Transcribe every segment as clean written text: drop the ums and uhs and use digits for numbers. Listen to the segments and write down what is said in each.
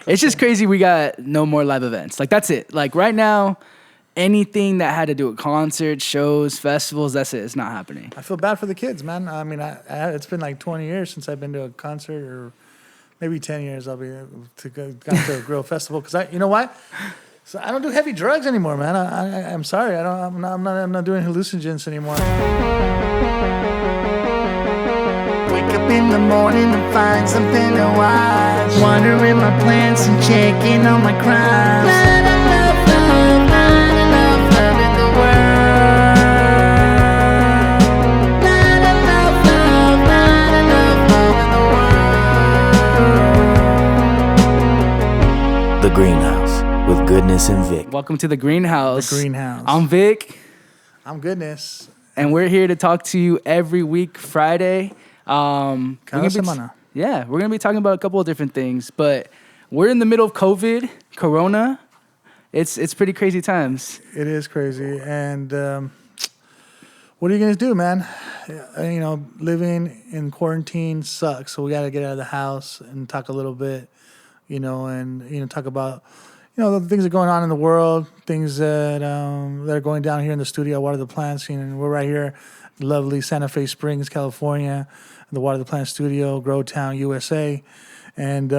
It's just crazy we got no more live events. Like, that's it. Like, right now, anything that had to do with concerts, shows, festivals, that's it. It's not happening. I feel bad for the kids, man. I mean, it's been like 20 years since I've been to a concert, or maybe 10 years I'll be gone to a grill festival. Because you know what? So I don't do heavy drugs anymore, man. I'm sorry. I'm not doing hallucinogens anymore. Wake up in the morning and find something to watch. Wandering my plans and checking on my crimes. Not enough love in the world. Not enough love in the world. The Greenhouse with Goodness and Vic. Welcome to the Greenhouse. The Greenhouse. I'm Vic. I'm Goodness. And we're here to talk to you every week, Friday. Cada semana. We're going to be talking about a couple of different things, but we're in the middle of COVID, Corona. It's pretty crazy times. It is crazy. And what are you going to do, man? You know, living in quarantine sucks. So we got to get out of the house and talk a little bit, and talk about, the things that are going on in the world, things that are going down here in the studio, Water the Plants. And we're right here, lovely Santa Fe Springs, California, the Water the Plant Studio, Growtown, USA. And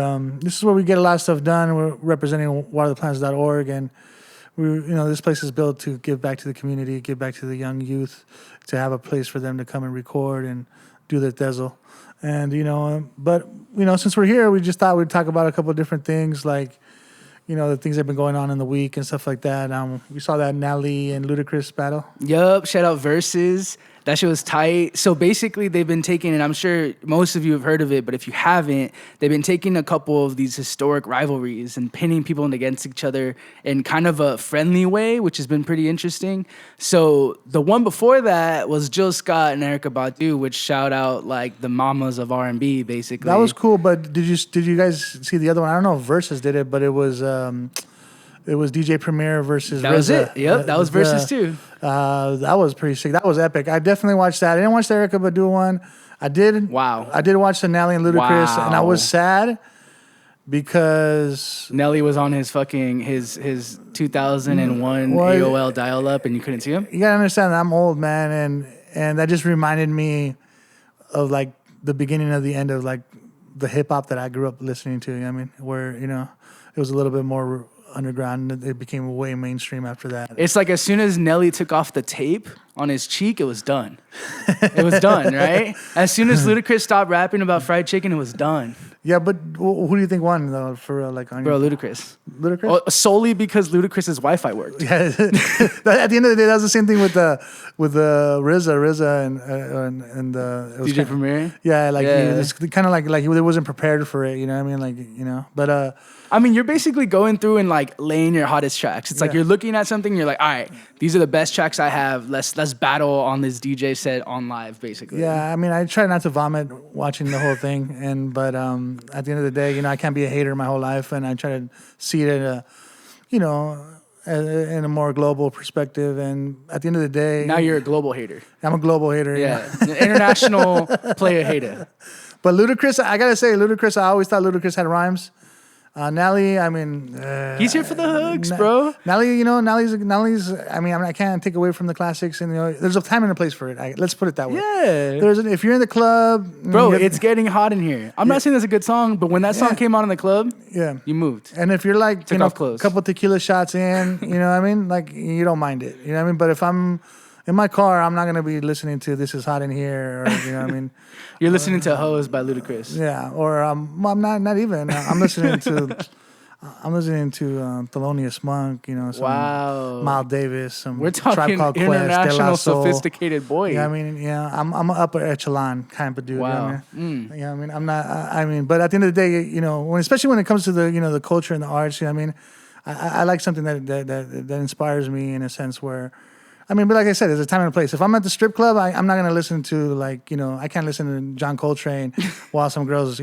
this is where we get a lot of stuff done. We're representing watertheplants.org, and this place is built to give back to the community, give back to the young youth, to have a place for them to come and record and do their thizzle. And since we're here, we just thought we'd talk about a couple of different things, like the things that have been going on in the week and stuff like that. We saw that Nelly and Ludacris battle. Yup, shout out Versus. That shit was tight. So basically, they've been taking, and I'm sure most of you have heard of it, but if you haven't, they've been taking a couple of these historic rivalries and pinning people against each other in kind of a friendly way, which has been pretty interesting. So the one before that was Jill Scott and Erykah Badu, which shout out like the mamas of R&B, basically. That was cool, but did you guys see the other one? I don't know if Versus did it, but it was DJ Premier versus That RZA. was it. Yep, that was Versus too. That was pretty sick. That was epic. I definitely watched that. I didn't watch the Erykah Badu one. I did. Wow. I did watch the Nelly and Ludacris, Wow. and I was sad because Nelly was on his 2001 AOL dial-up, and you couldn't see him? You gotta understand that I'm old, man, and that just reminded me of like the beginning of the end of like the hip hop that I grew up listening to. You know what I mean? Where it was a little bit more underground, and it became way mainstream after that. It's like as soon as Nelly took off the tape on his cheek, it was done. It was done, right? As soon as Ludacris stopped rapping about fried chicken, it was done. Yeah, but who do you think won though? For on Ludacris. Ludacris? Oh, solely because Ludacris's Wi-Fi worked. Yeah. At the end of the day, that was the same thing with RZA and DJ Premier. Yeah, it's kind of like he wasn't prepared for it. You know what I mean? But I mean, you're basically going through and like laying your hottest tracks. It's like you're looking at something, you're like, all right, these are the best tracks I have. Let's battle on this DJ set on live, basically. Yeah, I mean, I try not to vomit watching the whole thing, but at the end of the day, I can't be a hater my whole life, and I try to see it in a more global perspective. And at the end of the day, now you're a global hater. I'm a global hater. Yeah, international player hater. But Ludacris, I gotta say, I always thought Ludacris had rhymes. Nelly, I mean, he's here for the hooks, bro. Nelly, Nelly's. I mean, I can't take away from the classics, and there's a time and a place for it. Let's put it that way. Yeah. If you're in the club, bro, it's getting hot in here. I'm not saying that's a good song, but when that song came on in the club, you moved. And if you're like, took off clothes. A couple tequila shots in, you know what I mean? Like, you don't mind it. You know what I mean? But if I'm in my car, I'm not gonna be listening to "This Is Hot in Here," or you know what I mean. You're listening to "Hoes" by Ludacris. Yeah, or I'm not even. I'm listening to Thelonious Monk. Some Miles Davis. Some We're talking Tribe Called Quest, international sophisticated boy. Yeah, I mean, I'm an upper echelon kind of dude. Wow. You know what I mean? Yeah, I mean, I'm not. I mean, but at the end of the day, especially when it comes to the the culture and the arts, I mean, I like something that inspires me in a sense where. I mean, but like I said, there's a time and a place. If I'm at the strip club, I'm not going to listen to I can't listen to John Coltrane while some girls,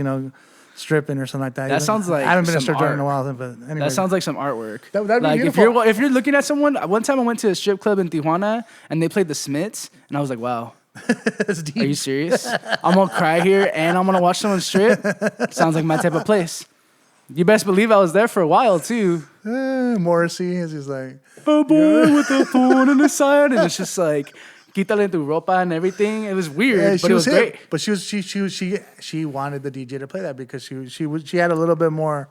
stripping or something like that. That sounds like I haven't been to a strip art. joint in a while, but anyway. That sounds like some artwork. That'd be like beautiful. if you're looking at someone, one time I went to a strip club in Tijuana and they played the Smiths, and I was like, wow. That's deep. Are you serious? I'm going to cry here and I'm going to watch someone strip? Sounds like my type of place. You best believe I was there for a while too. Morrissey is just like, A boy with a thorn in his side, and it's just like, quítale tu ropa and everything. It was weird, yeah, but it was hip. great. But she wanted the DJ to play that because she had a little bit more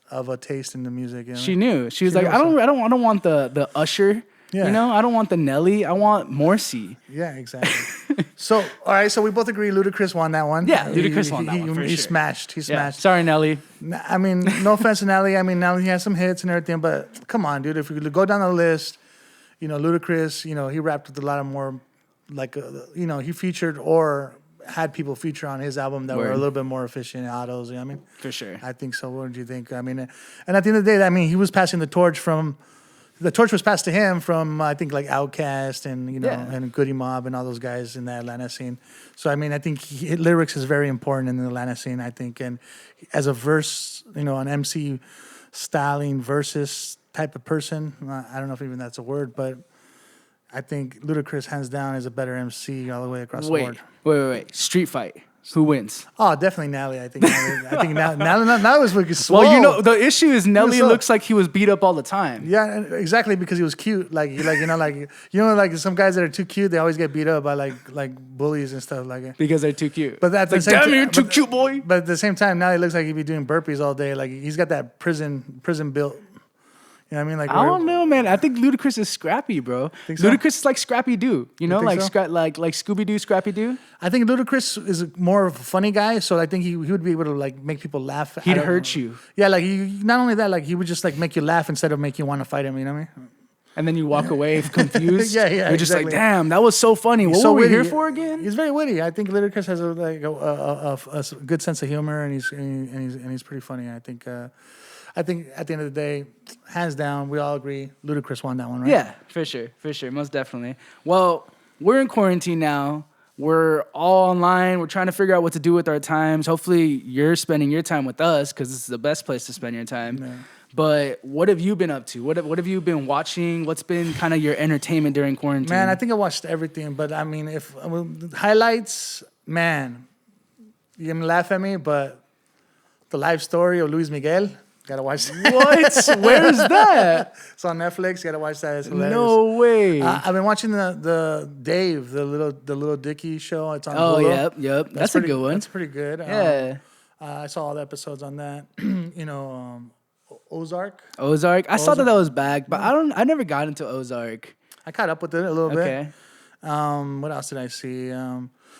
of a taste in the music. You know? She knew. She was like, knew I don't want the Usher. Yeah. You know, I don't want the Nelly. I want Morrissey. Yeah, exactly. So, all right. So we both agree Ludacris won that one. Yeah, Ludacris won that one for He sure. smashed. He Yeah. smashed. Sorry, Nelly. I mean, no offense to Nelly. I mean, Nelly has some hits and everything, but come on, dude. If we go down the list, you know, Ludacris, you know, he rapped with a lot of more, like, you know, he featured or had people feature on his album that were a little bit more efficient in autos. You know what I mean? For sure. I think so. What did you think? I mean, and at the end of the day, I mean, he was passing the torch was passed to him from I think like Outkast and you know and Goody Mob and all those guys in the Atlanta scene. So I mean I think lyrics is very important in the Atlanta scene. I think and as a verse, you know, an MC styling versus type of person. I don't know if even that's a word, but I think Ludacris hands down is a better MC all the way across the board. Wait. Street fight. Who wins? Oh, definitely Nelly. I think Nelly was looking swole. Well, you know, the issue is Nelly looks like he was beat up all the time. Yeah, exactly, because he was cute. Like some guys that are too cute, they always get beat up by like bullies and stuff like that. Because they're too cute. But that's like, damn, you're too cute, boy. But at the same time, now he looks like he'd be doing burpees all day. Like he's got that prison built. You know what I mean? Like I don't know, man. I think Ludacris is scrappy, bro. Think so? Ludacris is like Scrappy Doo. You know, like so? like Scooby Doo, Scrappy Doo. I think Ludacris is more of a funny guy, so I think he would be able to like make people laugh. He'd hurt you. Yeah, like not only that, like he would just like make you laugh instead of make you want to fight him. You know what I mean? And then you walk away confused. Yeah, You're just exactly. like, damn, that was so funny. What so were we witty. here for again? He's very witty. I think Ludacris has a good sense of humor, and he's pretty funny. I think at the end of the day, hands down, we all agree Ludacris won that one, right? Yeah, for sure, most definitely. Well, we're in quarantine now. We're all online. We're trying to figure out what to do with our times. Hopefully, you're spending your time with us because this is the best place to spend your time. Yeah. But what have you been up to? What have you been watching? What's been kind of your entertainment during quarantine? Man, I think I watched everything. But I mean, highlights, man, you can laugh at me, but the life story of Luis Miguel, gotta watch that. What? Where's that? It's on Netflix. Gotta watch that. It's hilarious. No way. I've been watching the Dave, the little Dicky show. It's on Hulu. Yep. That's a good one. That's pretty good. Yeah. I saw all the episodes on that. You know, Ozark. I saw that was back, but I never got into Ozark. I caught up with it a little bit. Okay. What else did I see?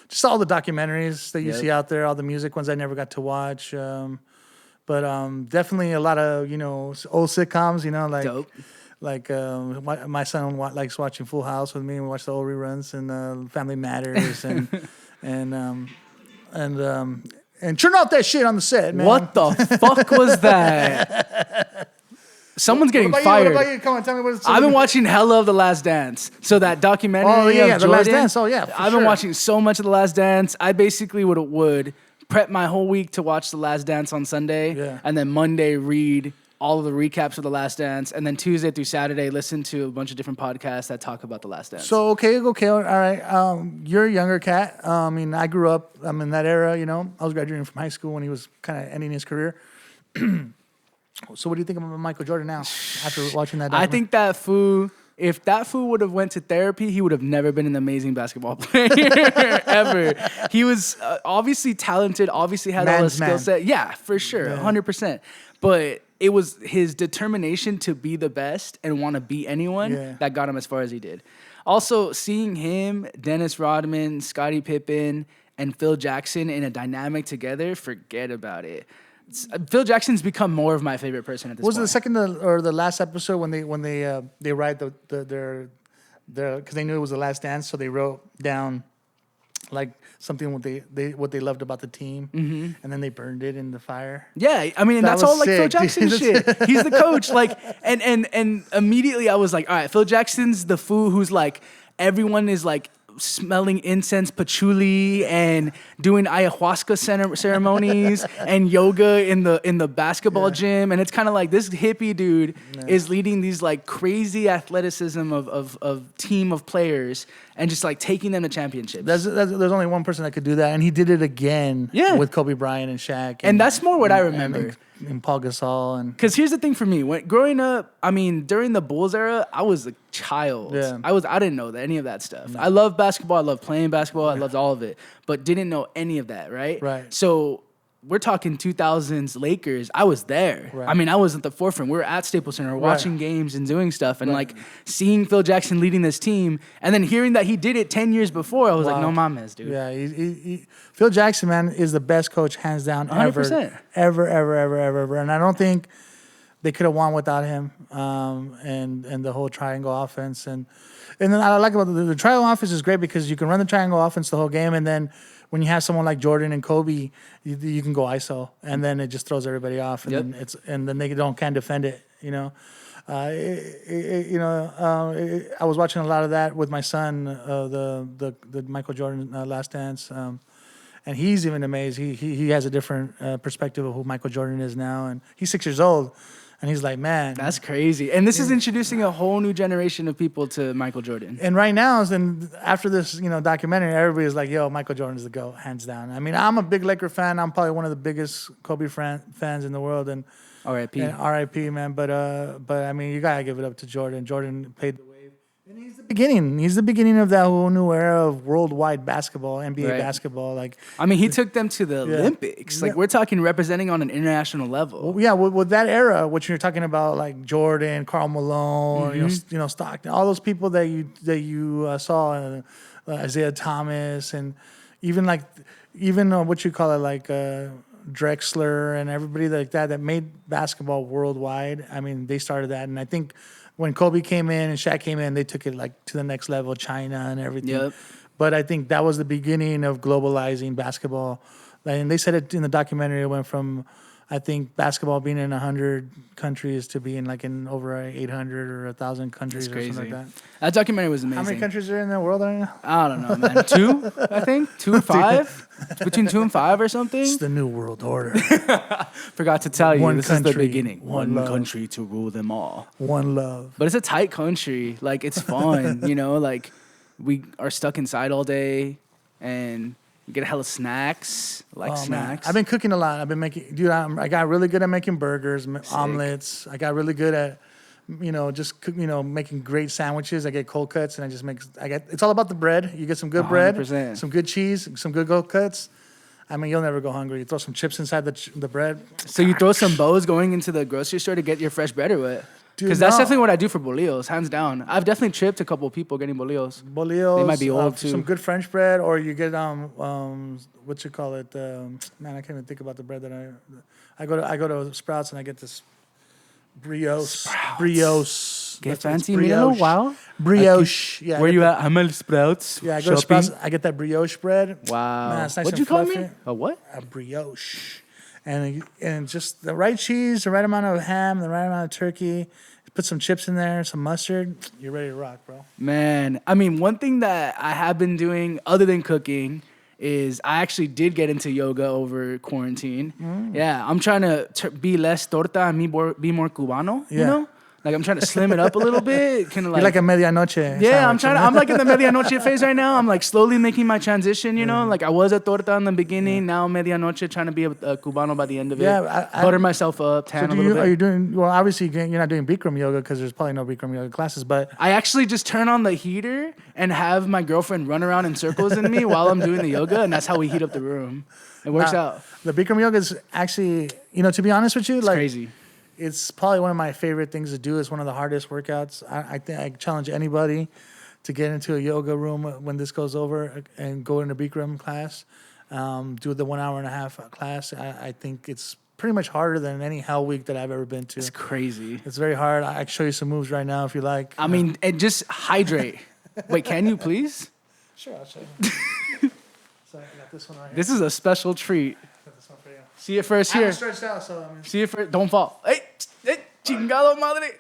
Just all the documentaries that you see out there, all the music ones I never got to watch. But definitely a lot of, you know, old sitcoms, you know, like Dope. Like my son likes watching Full House with me. We watch the old reruns and Family Matters and turn off that shit on the set, man. What the fuck was that? Someone's getting fired. What about you? Come on, tell me what's. I've been watching hella of The Last Dance. So that documentary. Oh yeah, of The Last Jordan, Dance. Oh yeah, I've been watching so much of The Last Dance. I basically would prep my whole week to watch The Last Dance on Sunday, and then Monday read all of the recaps of The Last Dance, and then Tuesday through Saturday listen to a bunch of different podcasts that talk about The Last Dance. So okay, all right. You're a younger cat. I mean, I grew up. I'm in that era. You know, I was graduating from high school when he was kind of ending his career. So what do you think about Michael Jordan now after watching that? I think that fool, if that fool would have went to therapy, he would have never been an amazing basketball player ever. He was obviously talented, obviously had all the skill set. Yeah, for sure, 100%. But it was his determination to be the best and want to beat anyone that got him as far as he did. Also, seeing him, Dennis Rodman, Scottie Pippen, and Phil Jackson in a dynamic together, forget about it. Phil Jackson's become more of my favorite person at this point. Was it the second or the last episode when they write their because they knew it was the last dance, so they wrote down like something what they loved about the team, and then they burned it in the fire. Yeah, I mean, and that's all like Phil Jackson shit. He's the coach, like, and immediately I was like, all right, Phil Jackson's the fool who's like, everyone is like smelling incense patchouli and doing ayahuasca ceremonies and yoga in the basketball gym, and it's kind of like this hippie dude is leading these like crazy athleticism of team of players and just like taking them to championships. There's only one person that could do that, and he did it again with Kobe Bryant and Shaq. And that's more what I remember. and Paul Gasol and. Because here's the thing for me: growing up, I mean, during the Bulls era, I was a child. Yeah. I didn't know any of that stuff. I loved basketball. I loved playing basketball. I loved all of it, but didn't know any of that. Right. Right. So we're talking 2000s Lakers. I was there. Right. I mean, I was at the forefront. We were at Staples Center watching games and doing stuff, and like seeing Phil Jackson leading this team, and then hearing that he did it 10 years before. I was like, no mames, dude. Yeah, Phil Jackson, man, is the best coach hands down 100%. ever. And I don't think they could have won without him. And the whole triangle offense, and then I like about the triangle offense is great because you can run the triangle offense the whole game, and then when you have someone like Jordan and Kobe, you can go ISO, and then it just throws everybody off, and then they can't defend it. You know, I was watching a lot of that with my son, the Michael Jordan Last Dance, and he's even amazed. He has a different perspective of who Michael Jordan is now, and he's 6 years old. And he's like, man. That's crazy. And this is introducing a whole new generation of people to Michael Jordan. And right now, after this, documentary, everybody's like, yo, Michael Jordan's the GOAT, hands down. I mean, I'm a big Laker fan. I'm probably one of the biggest Kobe fans in the world. And R.I.P. And R.I.P., man. But I mean, you got to give it up to Jordan. Jordan played the wave. And he's the beginning. He's the beginning of that whole new era of worldwide basketball, NBA basketball. Like, I mean, he took them to the Olympics. Like, we're talking representing on an international level. Well, yeah, with that era, what you're talking about, like Jordan, Karl Malone, Stockton, all those people that you saw, Isaiah Thomas, and even what you call it, like Drexler and everybody like that made basketball worldwide. I mean, they started that, and I think when Kobe came in and Shaq came in, they took it like to the next level, China and everything. Yep. But I think that was the beginning of globalizing basketball. And they said it in the documentary. It went from, I think, basketball being in 100 countries to being like in over 800 or 1,000 countries. That's or something crazy. like that. That documentary was amazing. How many countries are in the world right now? I don't know, man. 2, I think. 2 or 5? It's between 2 and 5 or something. It's the new world order. Forgot to tell you, this country, is the beginning. one One love. country to rule them all. One love. But it's a tight country. Like, it's fun, like we are stuck inside all day and you get a hella snacks. Snacks. Man. I've been cooking a lot. I've been making, dude, I got really good at making burgers, omelets. I got really good at, making great sandwiches. I get cold cuts and it's all about the bread. You get some good 100%. bread, some good cheese, some good cold cuts. I mean, you'll never go hungry. You throw some chips inside the bread. So you throw some bows going into the grocery store to get your fresh bread or what? Because that's definitely what I do for bolillos, hands down. I've definitely tripped a couple people getting bolillos. Bolillos. They might be old too. Some good French bread, or you get what you call it? Man, I can't even think about the bread that I go to Sprouts and I get this brioche. Get fancy, me a little while. Brioche. Yeah. Where you at? I'm at Sprouts. Yeah, I go to Sprouts. I get that brioche bread. Wow. Man, it's nice. What'd you call me? A what? A brioche. And just the right cheese, the right amount of ham, the right amount of turkey. Put some chips in there, some mustard. You're ready to rock, bro. Man, I mean, one thing that I have been doing other than cooking is I actually did get into yoga over quarantine. Yeah, I'm trying to be less torta and be more cubano, you know? Like, I'm trying to slim it up a little bit. Kind of like, you're like a medianoche. Yeah, I'm like in the medianoche phase right now. I'm like slowly making my transition, you know? Like, I was a torta in the beginning. Now medianoche, trying to be a cubano by the end of it. Butter myself up, tan a little bit. Are you doing, well, obviously you're not doing Bikram yoga because there's probably no Bikram yoga classes, but. I actually just turn on the heater and have my girlfriend run around in circles in me while I'm doing the yoga, and that's how we heat up the room. It works out. The Bikram yoga is actually, to be honest with you, it's crazy. It's probably one of my favorite things to do. It's one of the hardest workouts. I think I challenge anybody to get into a yoga room when this goes over and go in a Bikram class. Do the 1 hour and a half class. I think it's pretty much harder than any hell week that I've ever been to. It's crazy. It's very hard. I can show you some moves right now if you like. I mean, and just hydrate. Wait, can you please? Sure, I'll show you. So I got this one right here. This is a special treat. This one for you. See it first I'm here. stretched out, so I mean. See it first. Don't fall. Hey, chingado madre.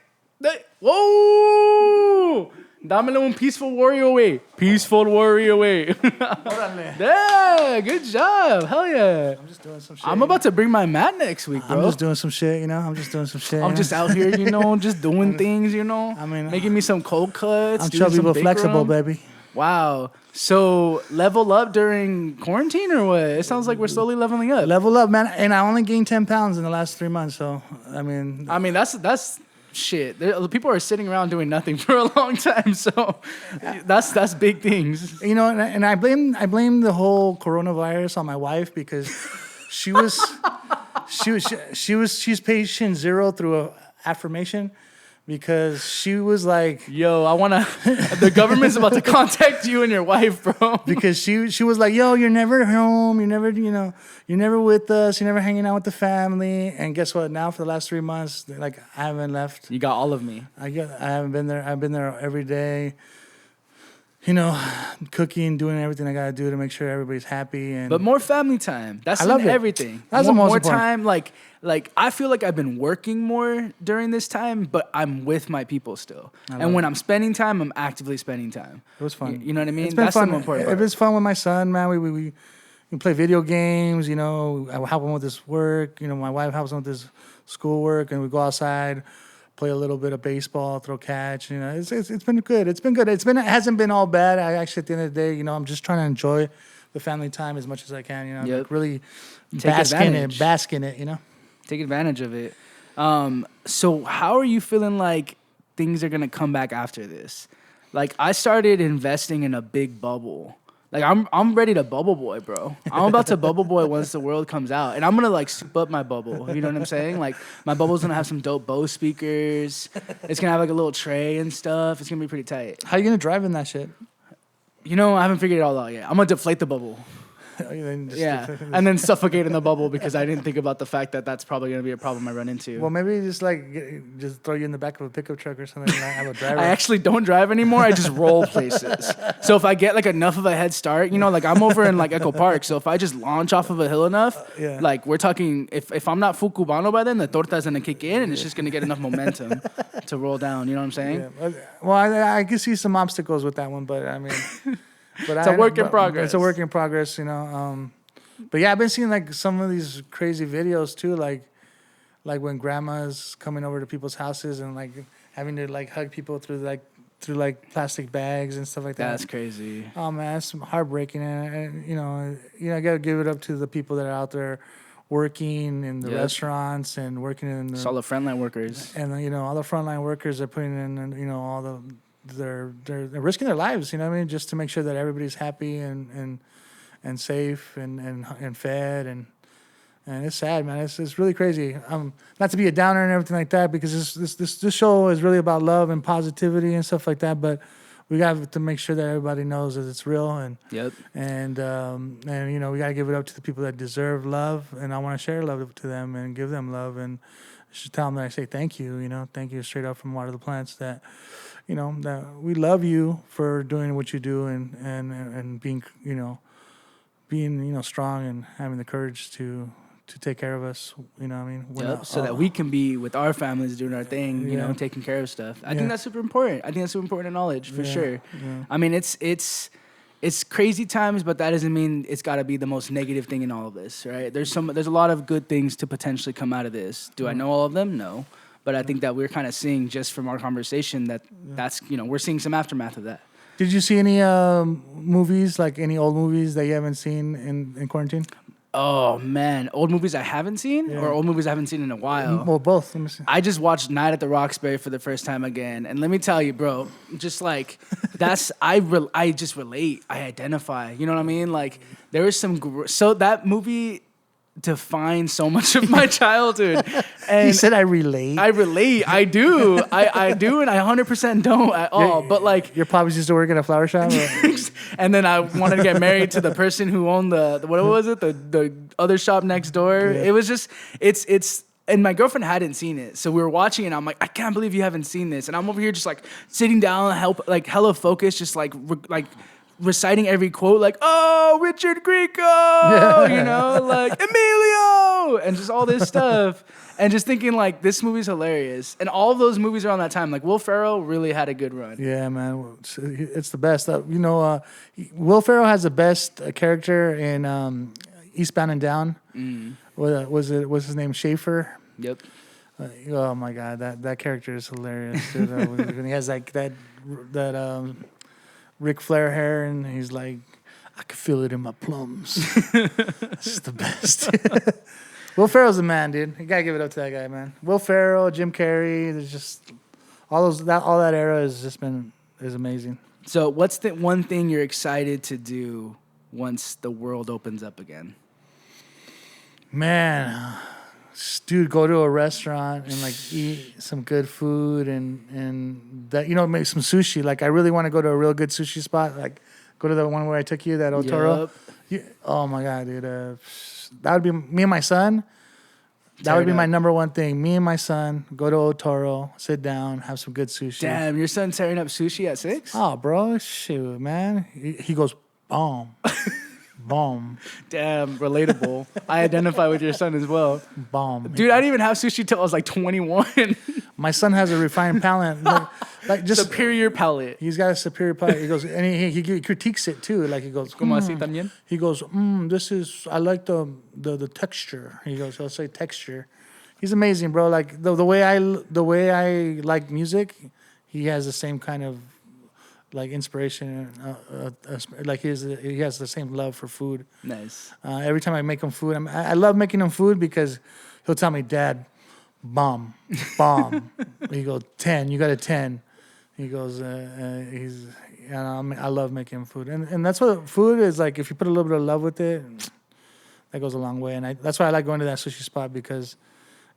Hey. Whoa! Dámelo un peaceful warrior way. Peaceful warrior way. Yeah, good job. Hell yeah. I'm just doing some shit. I'm about to bring my mat next week, bro. I'm just doing some shit, I'm just doing some shit. I'm just out here, just doing things, I mean, making me some cold cuts. I'm doing chubby some but big flexible, rum. baby. Wow. So level up during quarantine or what? It sounds like we're slowly leveling up. Level up, man. And I only gained 10 pounds in the last 3 months. So, I mean, that's shit. People are sitting around doing nothing for a long time. So that's big things. you know, and I blame the whole coronavirus on my wife because she's patient zero through a affirmation. Because she was like, yo, the government's about to contact you and your wife, bro. Because she was like, yo, you're never home. You're never, you're never with us. You're never hanging out with the family. And guess what? Now for the last 3 months, like I haven't left. You got all of me. I haven't been there. I've been there every day. Cooking, doing everything I gotta do to make sure everybody's happy. But more family time. That's everything. That's the most more important. time. Like I feel like I've been working more during this time, but I'm with my people still. And when I'm spending time, I'm actively spending time. It was fun. You know what I mean? It's been fun. The more important part. It was fun with my son, man. We play video games. I help him with his work. My wife helps him with his schoolwork, and we go outside, play a little bit of baseball, throw catch. It's been good. It hasn't been all bad. I actually, at the end of the day, I'm just trying to enjoy the family time as much as I can. Yep. Really Take bask in it. Take advantage of it. So how are you feeling like things are gonna come back after this? Like I started investing in a big bubble. Like I'm ready to bubble boy, bro. I'm about to bubble boy once the world comes out, and I'm gonna like soup up my bubble. You know what I'm saying? Like my bubble's gonna have some dope Bose speakers. It's gonna have like a little tray and stuff. It's gonna be pretty tight. How you gonna drive in that shit? I haven't figured it all out yet. I'm gonna deflate the bubble. Yeah, and then suffocate in the bubble because I didn't think about the fact that that's probably going to be a problem I run into. Well, maybe just throw you in the back of a pickup truck or something and have a driver. I actually don't drive anymore. I just roll places. So if I get like enough of a head start, like I'm over in like Echo Park. So if I just launch off of a hill enough, like we're talking, if I'm not full Cubano by then, the torta's going to kick in and it's just going to get enough momentum to roll down. You know what I'm saying? Yeah. Well, I can see some obstacles with that one, but I mean... It's a work in progress. It's a work in progress, But yeah, I've been seeing like some of these crazy videos too, like when grandma's coming over to people's houses and like having to like hug people through plastic bags and stuff like that. That's crazy. Oh man, that's heartbreaking, and I gotta give it up to the people that are out there working in the restaurants and working in the all the frontline workers, and all the frontline workers are putting in all the. They're risking their lives, just to make sure that everybody's happy and safe and fed and it's sad, man. It's really crazy. Not to be a downer and everything like that because this show is really about love and positivity and stuff like that. But we got to make sure that everybody knows that it's real and we got to give it up to the people that deserve love, and I want to share love to them and give them love and just tell them that I say thank you. Thank you straight up from Water the Plants that. That we love you for doing what you do and being, strong and having the courage to take care of us. You know what I mean? So that we can be with our families doing our thing, taking care of stuff. I think that's super important. I think that's super important knowledge for sure. Yeah. I mean, it's crazy times, but that doesn't mean it's got to be the most negative thing in all of this, right? There's a lot of good things to potentially come out of this. Do I know all of them? No. But I think that we're kind of seeing just from our conversation that's we're seeing some aftermath of that. Did you see any movies, like any old movies that you haven't seen in quarantine? Oh man, old movies I haven't seen or old movies I haven't seen in a while? Well, both. Let me see. I just watched Night at the Roxbury for the first time again, and let me tell you, bro, just like I just relate, I identify. You know what I mean? Like there was so that movie defined so much of my childhood. And he said I relate. I relate. I do. I do, and I 100% don't at all. But like, your pops used to work in a flower shop, and then I wanted to get married to the person who owned the what was it? The other shop next door. Yeah. It was just it's. And my girlfriend hadn't seen it, so we were watching it. And I'm like, I can't believe you haven't seen this. And I'm over here just like sitting down, hella focused, just like reciting every quote, like, oh, Richard Grieco, like Emilio, and just all this stuff. And just thinking, like, this movie's hilarious. And all of those movies are on that time. Like, Will Ferrell really had a good run. Yeah, man. It's the best. Will Ferrell has the best character in Eastbound and Down. Was his name Schaefer? Yep. Oh, my God. That character is hilarious. When he has that Ric Flair hair, and he's like, I can feel it in my plums. It's just the best. Will Ferrell's the man, dude. You gotta give it up to that guy, man. Will Ferrell, Jim Carrey. There's just all that era is amazing. So, what's the one thing you're excited to do once the world opens up again? Man, dude, go to a restaurant and like eat some good food and that, make some sushi. Like, I really want to go to a real good sushi spot. Like, go to the one where I took you, that Otoro. Yep. Oh my God, dude. That would be me and my son. That would be my number one thing. Me and my son go to Otoro, sit down, have some good sushi. Damn, your son's tearing up sushi at 6? Oh, bro, shoot, man. He goes, bomb. Bomb. Damn, relatable. I identify with your son as well. Bomb. Dude, I didn't even have sushi till I was like 21. My son has a refined palate. Like just superior palate. He's got a superior palate. He goes, and he critiques it too. Like he goes, Como así también? He goes, I like the texture. He goes, he'll say texture. He's amazing, bro. Like the way I like music, he has the same kind of like inspiration. Like he has the same love for food. Nice. Every time I make him food, I love making him food because he'll tell me, Dad, bomb. He goes, 10. You got a 10. He goes, I love making food. And that's what food is like. If you put a little bit of love with it, that goes a long way. And that's why I like going to that sushi spot because,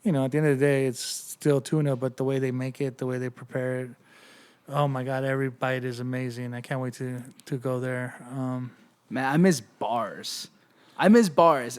at the end of the day, it's still tuna, but the way they make it, the way they prepare it, oh my God, every bite is amazing. I can't wait to go there. Man, I miss bars. And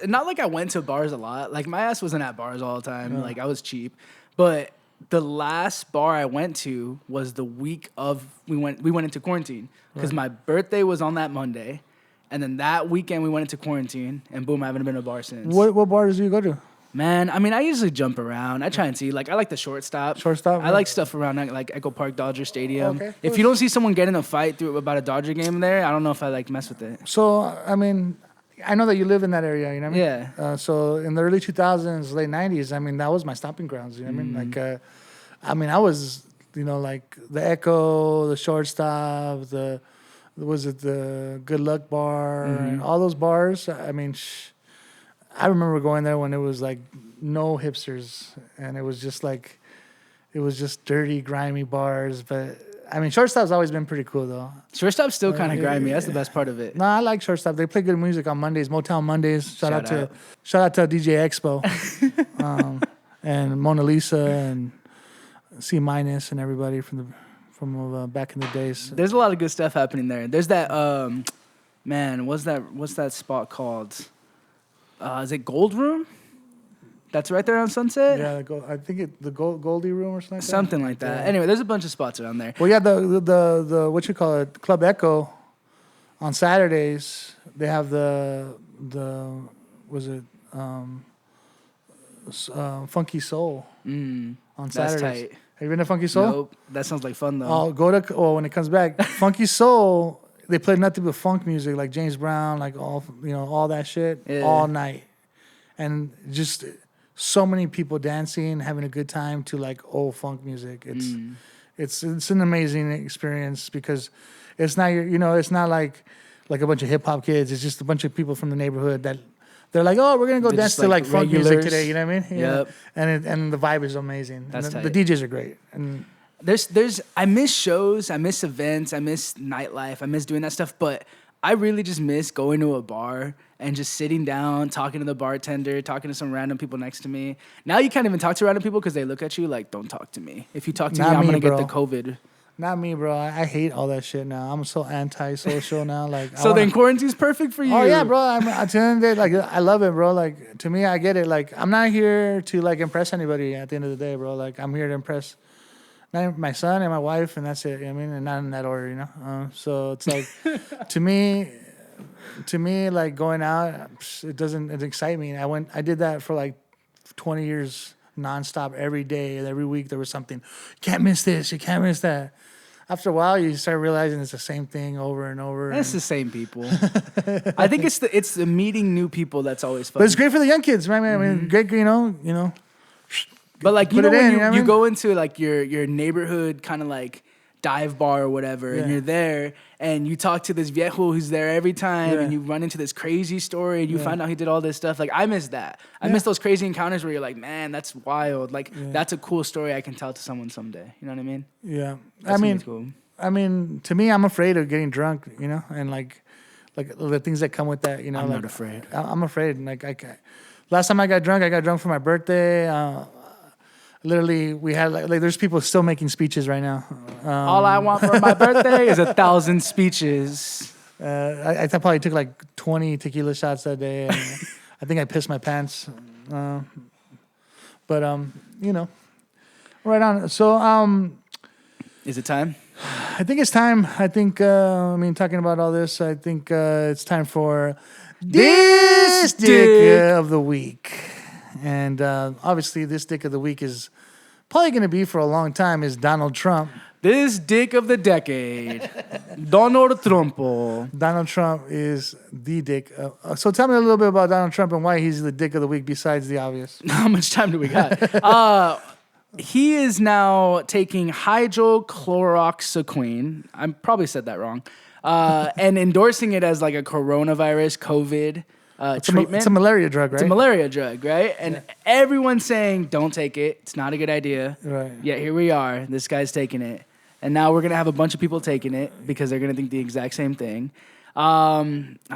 not like I went to bars a lot. Like my ass wasn't at bars all the time. Yeah. Like I was cheap. But the last bar I went to was the week of we went into quarantine because my birthday was on that Monday, and then that weekend we went into quarantine, and boom, I haven't been to a bar since. What bars do you go to? Man, I mean, I usually jump around. I try and see. Like, I like the shortstop. Shortstop? I like stuff around, like, Echo Park, Dodger Stadium. Okay. If you don't see someone get in a fight about a Dodger game there, I don't know if I, mess with it. So, I mean, I know that you live in that area, you know what I mean? Yeah. So, in the early 2000s, late 90s, I mean, that was my stomping grounds, you know what I mean? Like, I was, like, the Echo, the Shortstop, the Good Luck Bar, and all those bars. I mean, I remember going there when it was like no hipsters, and it was just dirty, grimy bars. But I mean, Shortstop's always been pretty cool though. Shortstop's still kind of grimy. That's the best part of it. No, I like Shortstop. They play good music on Mondays, Motown Mondays. Shout out to DJ Expo, and Mona Lisa and C- and everybody from back in the days. There's a lot of good stuff happening there. There's that what's that spot called? Is it Gold Room? That's right there on Sunset? Yeah, I think the Goldie Room or something. Something like that. Yeah. Anyway, there's a bunch of spots around there. Well, yeah, the what you call it, Club Echo, on Saturdays they have Funky Soul on Saturdays. That's tight. Have you been to Funky Soul? Nope. That sounds like fun though. When it comes back, Funky Soul. They play nothing but funk music, like James Brown, like all that shit, all night, and just so many people dancing, having a good time to like old funk music. It's an amazing experience because it's not it's not like a bunch of hip hop kids. It's just a bunch of people from the neighborhood that they're like, oh, we're gonna go dance to like funk music today. You know what I mean? Yep. And the vibe is amazing. That's the DJs are great. And I miss shows, I miss events, I miss nightlife, I miss doing that stuff, but I really just miss going to a bar and just sitting down, talking to the bartender, talking to some random people next to me. Now you can't even talk to random people because they look at you like, don't talk to me. If you talk to me, I'm going to get the COVID. Not me, bro. I hate all that shit now. I'm so anti-social now. Like, then quarantine's perfect for you. Oh yeah, bro. At the end of the day, like, I love it, bro. Like, to me, I get it. Like, I'm not here to like impress anybody. At the end of the day, bro. Like, I'm here to impress my son and my wife, and that's it. You know what I mean, and not in that order, So it's like, to me, like going out, it doesn't excite me. I did that for like 20 years nonstop, every day, and every week there was something. You can't miss this. You can't miss that. After a while, you start realizing it's the same thing over and over. It's the same people. I think it's the meeting new people that's always fun. But it's great for the young kids, right, man? I mean, great, you know. But like, when you go into like your neighborhood kind of like dive bar or whatever, and you're there, and you talk to this viejo who's there every time, and you run into this crazy story, and you find out he did all this stuff. Like, I miss that. I miss those crazy encounters where you're like, man, that's wild. Like, that's a cool story I can tell to someone someday. You know what I mean? Yeah. That's cool. I mean, to me, I'm afraid of getting drunk, you know, and like the things that come with that, you know. I'm like, not afraid. I'm afraid. Like, last time I got drunk for my birthday. Literally, we had like there's people still making speeches right now. All I want for my birthday is 1,000 speeches. I probably took like 20 tequila shots that day, and I think I pissed my pants. But you know, right on. So is it time? I think it's time. I think I mean, talking about all this, I think it's time for this dick of the week. And obviously, this dick of the week is probably going to be for a long time is Donald Trump. This dick of the decade, Donald Trump. Donald Trump is the dick. So tell me a little bit about Donald Trump and why he's the dick of the week besides the obvious. How much time do we got? He is now taking hydrochloroxyquine. I probably said that wrong. And endorsing it as like a coronavirus, COVID treatment. It's a malaria drug, right? It's a malaria drug, right? And everyone's saying, don't take it. It's not a good idea. Right. Yet here we are. This guy's taking it. And now we're going to have a bunch of people taking it because they're going to think the exact same thing. I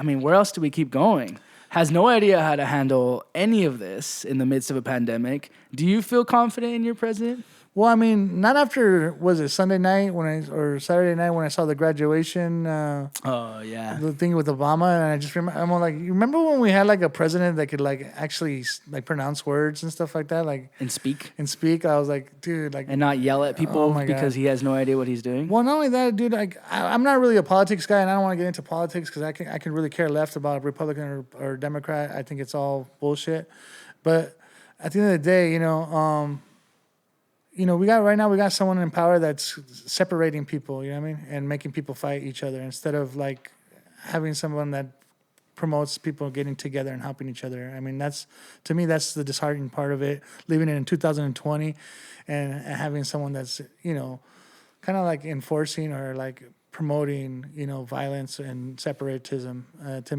mean, where else do we keep going? Has no idea how to handle any of this in the midst of a pandemic. Do you feel confident in your president? Well, I mean, not after, was it Sunday night or Saturday night when I saw the graduation? The thing with Obama, and I just remember, I'm like, you remember when we had like a president that could like actually like pronounce words and stuff like that, like and speak. I was like, dude, like, and not yell at people because he has no idea what he's doing. Well, not only that, dude, like I'm not really a politics guy, and I don't want to get into politics because I can really care less about Republican or Democrat. I think it's all bullshit. But at the end of the day, you know, we got someone in power that's separating people, you know what I mean? And making people fight each other instead of like having someone that promotes people getting together and helping each other. I mean, to me, that's the disheartening part of it, leaving it in 2020 and having someone that's, you know, kind of like enforcing or like promoting, you know, violence and separatism. To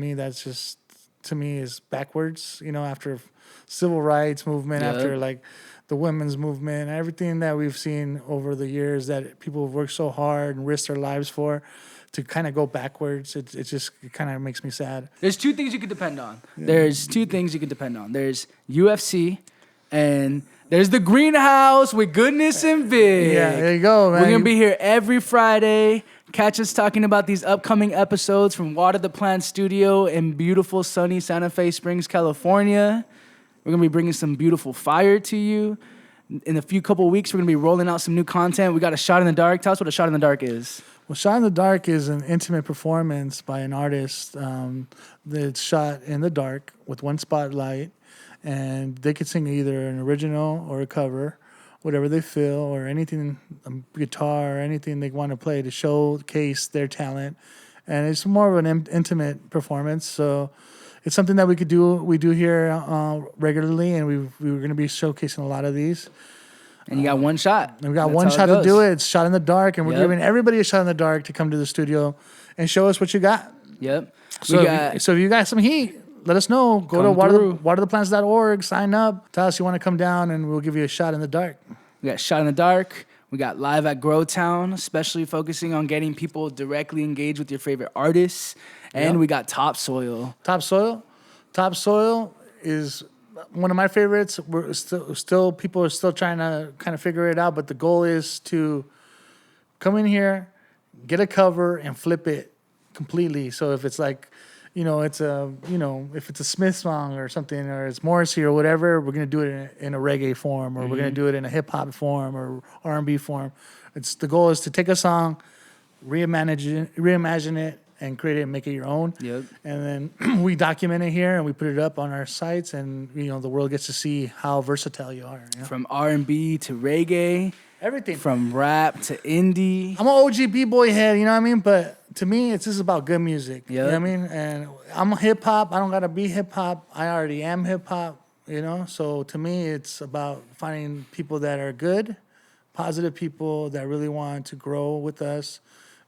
me, is backwards, you know, after civil rights movement, after like the women's movement, everything that we've seen over the years that people have worked so hard and risked their lives for, to kind of go backwards, it kind of makes me sad. There's two things you can depend on. Yeah. There's UFC and there's the greenhouse with goodness and Vic. Yeah, there you go, man. We're going to be here every Friday. Catch us talking about these upcoming episodes from Water the Plant Studio in beautiful, sunny Santa Fe Springs, California. We're going to be bringing some beautiful fire to you. In a couple of weeks, we're going to be rolling out some new content. We got a Shot in the Dark. Tell us what a Shot in the Dark is. Well, Shot in the Dark is an intimate performance by an artist that's shot in the dark with one spotlight. And they could sing either an original or a cover, whatever they feel, or anything, a guitar or anything they want to play to showcase their talent. And it's more of an intimate performance. So it's something that we do here regularly, and we were going to be showcasing a lot of these. And you got one shot. And we got one shot to do it. It's Shot in the Dark, and we're giving everybody a shot in the dark to come to the studio and show us what you got. Yep. So if you got some heat, let us know. Go to watertheplants.org, sign up, tell us you want to come down, and we'll give you a shot in the dark. We got Shot in the Dark. We got Live at Growtown, especially focusing on getting people directly engaged with your favorite artists. And we got Topsoil. Topsoil is one of my favorites. We're still people are still trying to kind of figure it out, but the goal is to come in here, get a cover, and flip it completely. So if it's like, if it's a Smith song or something, or it's Morrissey or whatever, we're gonna do it in a reggae form, or we're gonna do it in a hip hop form or R&B form. The goal is to take a song, reimagine it, and create it and make it your own. Yep. And then we document it here and we put it up on our sites, and the world gets to see how versatile you are. From R&B to reggae, everything. From rap to indie. I'm an OG B-boy head, you know what I mean? But to me, it's just about good music. Yep. You know what I mean? And I'm a hip hop. I don't gotta be hip hop. I already am hip hop. So to me, it's about finding people that are good, positive people that really want to grow with us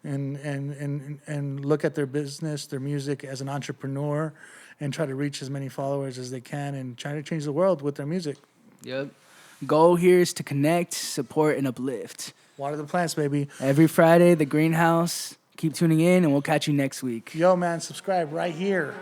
and look at their business, their music as an entrepreneur, and try to reach as many followers as they can and try to change the world with their music. Yep. Goal here is to connect, support, and uplift. Water the plants, baby. Every Friday, the Greenhouse. Keep tuning in, and we'll catch you next week. Yo, man, subscribe right here.